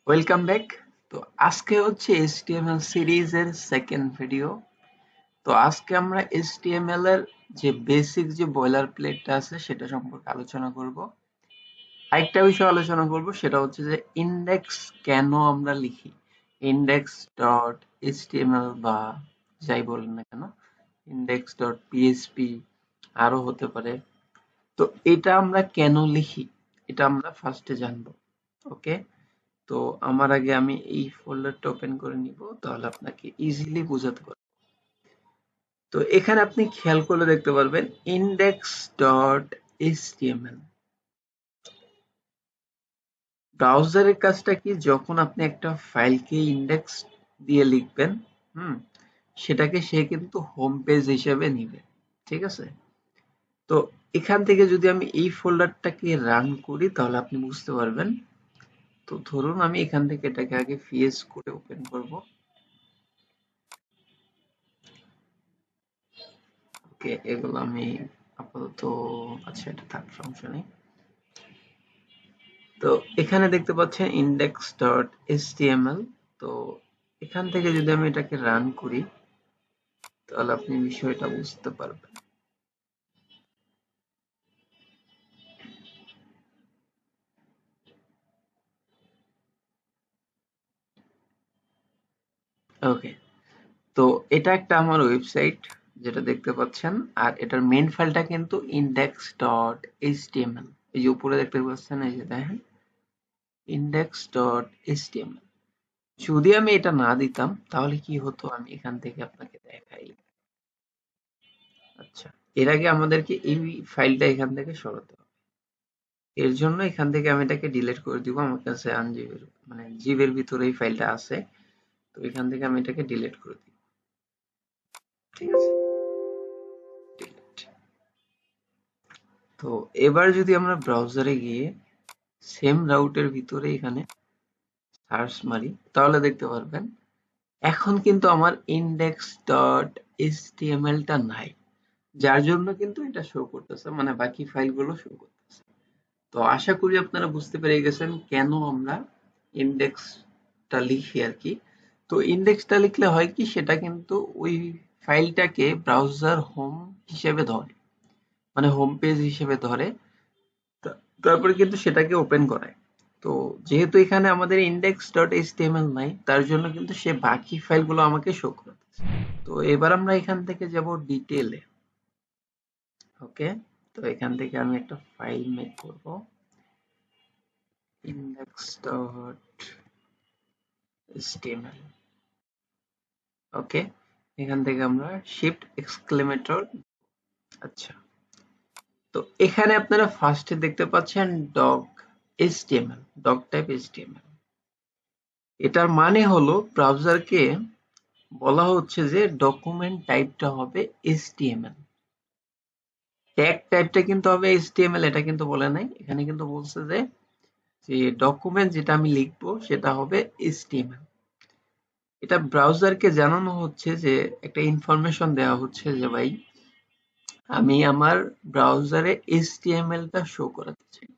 Welcome back. তো আজকে হচ্ছে HTML সিরিজের সেকেন্ড ভিডিও। তো আজকে আমরা HTML এর যে বেসিক যে বয়লার প্লেটটা আছে সেটা সম্পর্কে আলোচনা করব। আরেকটা বিষয় আলোচনা করব, সেটা হচ্ছে যে ইন্ডেক্স কেন আমরা লিখি। ইন্ডেক্স ডট HTML বা যাই বলেন না কেন, ইন্ডেক্স ডট পিএইচপি আরো হতে পারে। তো এটা আমরা কেন লিখি, এটা আমরা ফার্স্টে জানবো। ওকে, তো আমার আগে আমি এই ফোল্ডারটা ওপেন করে নিব, তাহলে আপনাকে ইজিলি বোঝাতে পারবো। তো এখানে আপনি খেয়াল করলে দেখতে পারবেন ইন্ডেক্স ডট এইচটিএমএল। ব্রাউজারের কাজটা কি, যখন আপনি একটা ফাইলকে ইন্ডেক্স দিয়ে লিখবেন, হুম, সেটাকে সে কিন্তু হোম পেজ হিসেবে নিবে। ঠিক আছে? তো এখান থেকে যদি আমি এই ফোল্ডারটাকে রান করি তাহলে আপনি বুঝতে পারবেন। তো ধরুন আমি এখান থেকে এটাকে আগে ভিএস করে ওপেন করব। ওকে, এগুলো আমি আপাতত, আচ্ছা এটা থাক, সমস্যা নেই। তো এখানে দেখতে পাচ্ছেন ইন্ডেক্স ডট এইচটিএমএল। তো এখান থেকে যদি আমি এটাকে রান করি তাহলে আপনি বিষয়টা বুঝতে পারবেন। ওকে, তো এটা একটা আমার ওয়েবসাইট যেটা দেখতে পাচ্ছেন, আর এটার মেইন ফাইলটা কিন্তু ইন্ডেক্স ডট এইচটিএমএল। এই যে উপরে দেখতে পাচ্ছেন, এই যে দেখেন ইন্ডেক্স ডট এইচটিএমএল। যদি আমি এটা না দিতাম তাহলে কি হতো, আমি এখান থেকে আপনাকে দেখাই। আচ্ছা, এর আগে আমাদেরকে এই ফাইলটা এখান থেকে সরাতে হবে। এর জন্য এখান থেকে আমি এটাকে ডিলিট করে দিব। আমার কাছে আনজিবের মানে জিবের ভিতরে এই ফাইলটা আছে। তো এখান থেকে আমি এটাকে ডিলিট করে দিব। ঠিক আছে, ডিলিট। তো এবার যদি আমরা ব্রাউজারে গিয়ে সেম রাউটের ভিতরে এখানে সার্চ মারি তাহলে দেখতে পারবেন এখন কিন্তু আমার ইন্ডেক্স ডট এইচটিএমএল টা নাই, যার জন্য কিন্তু এটা শো করতেছে, মানে বাকি ফাইলগুলো শো করতেছে। তো আশা করি আপনারা বুঝতে পেরে গেছেন কেন আমরা ইন্ডেক্সটা লিখি আর কি। তো ইন্ডেক্সটা লিখলে হয় কি, সেটা কিন্তু ওই ফাইলটাকে ব্রাউজার হোম হিসেবে ধরে, মানে হোম পেজ হিসেবে ধরে। তারপরে কিন্তু সেটাকে ওপেন করায়। তো যেহেতু এখানে আমাদের ইন্ডেক্স ডট এইচটিএমএল নাই, তার জন্য কিন্তু সে বাকি ফাইলগুলো আমাকে শো করতেছে। তো এবার আমরা এখান থেকে যাব ডিটেলে। ওকে, তো এখান থেকে আমি একটা ফাইল মেক করব, index.html। ওকে, এখান থেকে আমরা শিফট এক্সক্লেমেটর। আচ্ছা, তো এখানে আপনারা ফার্স্টে দেখতে পাচ্ছেন doc HTML, doctype HTML. এটার মানে হলো ব্রাউজারকে বলা হচ্ছে যে ডকুমেন্ট টাইপটা হবে এইচটিএমএল, ট্যাগ টাইপটা কিন্তু হবে এইচটিএমএল, এটা কিন্তু বলে নাই। এখানে কিন্তু বলছে যে যে ডকুমেন্ট যেটা আমি লিখবো সেটা হবে এইচটিএমএল। এটা ব্রাউজারকে জানানো হচ্ছে যে একটা ইনফরমেশন দেওয়া হচ্ছে যে ভাই আমি আমার ব্রাউজারে এইচটিএমএল টা শো করাতে চাই।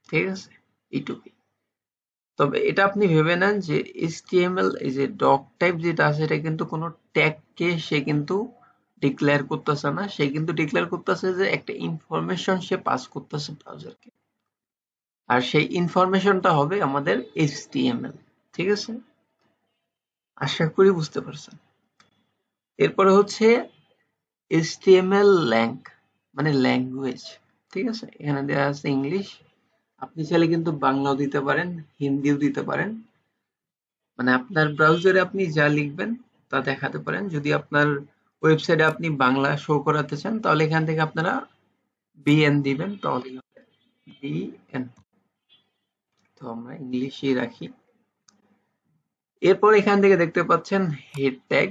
ঠিক আছে, এইটুকুই। তবে এটা আপনি ভেবে নেন যে এইচটিএমএল, এই যে ডক টাইপ যেটা আছে, এটা কিন্তু কোনো ট্যাগকে সে কিন্তু ডিক্লেয়ার করতেছে না, সে কিন্তু ডিক্লেয়ার করতেছে যে একটা ইনফরমেশন সে পাস করতেছে ব্রাউজারকে, আর সেই ইনফরমেশনটা হবে আমাদের এইচটিএমএল। ঠিক আছে, আশা করি বুঝতে পারছেন। এরপরে হচ্ছে এইচটিএমএল ল্যাঙ্গ, মানে ল্যাঙ্গুয়েজ। ঠিক আছে, এখানে দেওয়া আছে ইংলিশ। আপনি চাইলে কিন্তু বাংলাও দিতে পারেন, হিন্দিও দিতে পারেন, মানে আপনার ব্রাউজারে আপনি যা লিখবেন তা দেখাতে পারেন। যদি আপনার ওয়েবসাইটে আপনি বাংলা শো করাতে চান তাহলে এখান থেকে আপনারা বিএন দিবেন, তাহলেই হবে বিএন। তো আমরা ইংলিশই রাখি। এরপর এখান থেকে দেখতে পাচ্ছেন হেড ট্যাগ।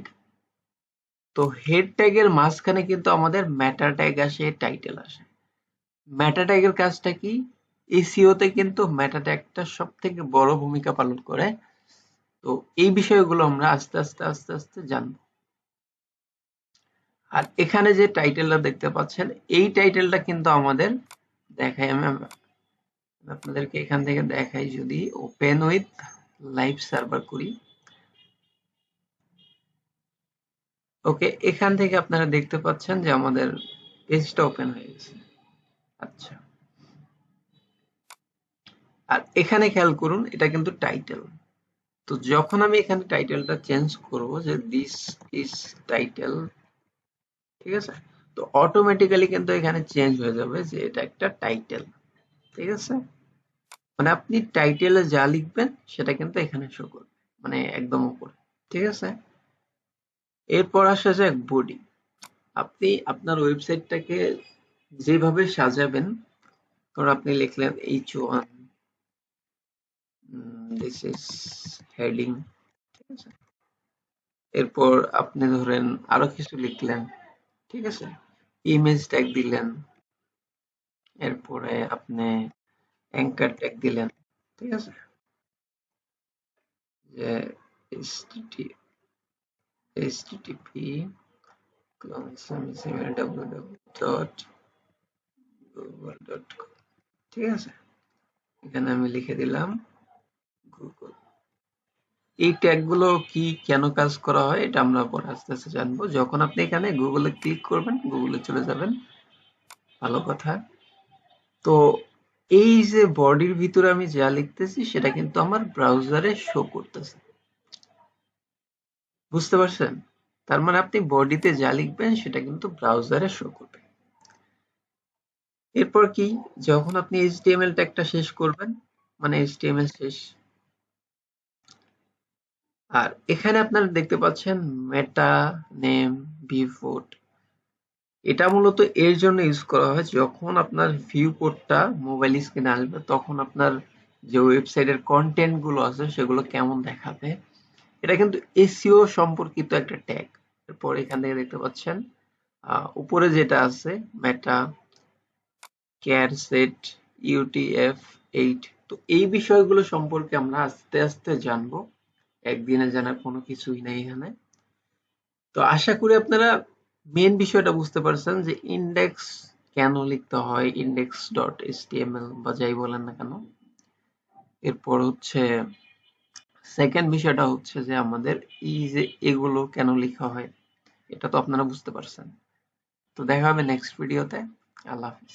তো হেড ট্যাগের মাঝখানে কিন্তু আমাদের মেটা ট্যাগ আসে, টাইটেল আসে। মেটা ট্যাগের কাজটা কি, এসইও তে কিন্তু মেটা ট্যাগটা সব থেকে বড় ভূমিকা পালন করে। তো এই বিষয়গুলো আমরা আস্তে আস্তে আস্তে আস্তে জানবো। আর এখানে যে টাইটেলটা দেখতে পাচ্ছেন, এই টাইটেলটা কিন্তু আমাদের, দেখাই আমি আপনাদেরকে এখান থেকে দেখাই, যদি ওপেন উইথ লাইভ সার্ভার করি, ওকে, এখান থেকে আপনারা দেখতে পাচ্ছেন যে আমাদের পেজটা ওপেন হয়ে গেছে। আচ্ছা, আর এখানে খেয়াল করুন, এটা কিন্তু টাইটেল। তো যখন আমি এখানে টাইটেলটা চেঞ্জ করব, যে দিস ইজ টাইটেল, ঠিক আছে, তো অটোমেটিক্যালি কিন্তু এখানে চেঞ্জ হয়ে যাবে যে এটা একটা টাইটেল। ঠিক আছে, মানে আপনি টাইটেলে যা লিখবেন সেটা কিন্তু এখানে শো করবে, মানে একদম উপরে। ঠিক আছে, এরপর আসা যাক বডি। আপনি আপনার ওয়েবসাইটটাকে যেভাবে সাজাবেন, ধরুন আপনি লিখলেন H1, দিস ইজ হেডিং, ঠিক আছে, এরপর আপনি ধরেন আরো কিছু লিখলেন, ঠিক আছে, ইমেজ ট্যাগ দিলেন, এরপরে আপনি অ্যাঙ্কার ট্যাগ দিলেন, ঠিক আছে, যে http://www.google.com, ঠিক আছে, এখানে আমি লিখে দিলাম গুগল। এই ট্যাগ গুলো কি, কেন কাজ করা হয়, এটা আমরা পরে আস্তে আস্তে জানবো। যখন আপনি এখানে গুগলে ক্লিক করবেন, গুগলে চলে যাবেন, ভালো কথা। তো এই যে বডির ভিতরে আমি যা লিখতেছি সেটা কিন্তু আমার ব্রাউজারে শো করতেছে, বুঝতে পারছেন? তার মানে আপনি বডিতে যা লিখবেন সেটা কিন্তু ব্রাউজারে শো করবে। এরপর কি, যখন আপনি HTML ট্যাগটা শেষ করবেন, মানে HTML শেষ, আর এখানে আপনারা দেখতে পাচ্ছেন মেটা নেম ভিউপোর্ট। এটা মূলত এর জন্য ইউজ করা হয়, যখন আপনার ভিউপোর্টটা মোবাইল স্ক্রিনে আসবে তখন আপনার যে ওয়েবসাইটের কন্টেন্ট গুলো আছে সেগুলো কেমন দেখাবে। এটা কিন্তু এসইও সম্পর্কিত একটা ট্যাগ। এরপর এখান থেকে দেখতে পাচ্ছেন উপরে যেটা আছে মেটা কেয়ারসেট UTF-8, তো এই বিষয়গুলো সম্পর্কে আমরা আস্তে আস্তে জানবো, একদিনে জানার কোনো কিছুই নেই এখানে। তো আশা করি আপনারা মেন বিষয়টা বুঝতে পারছেন যে ইন্ডেক্স কেন লিখতে হয়, index.html বা যাই বলেন না কেন। এরপর হচ্ছে সেকেন্ড বিষয়টা হচ্ছে যে আমাদের এই যে এগুলো কেন লেখা হয়, এটা তো আপনারা বুঝতে পারছেন। তো দেখা হবে নেক্সট ভিডিওতে। আল্লাহ হাফিজ।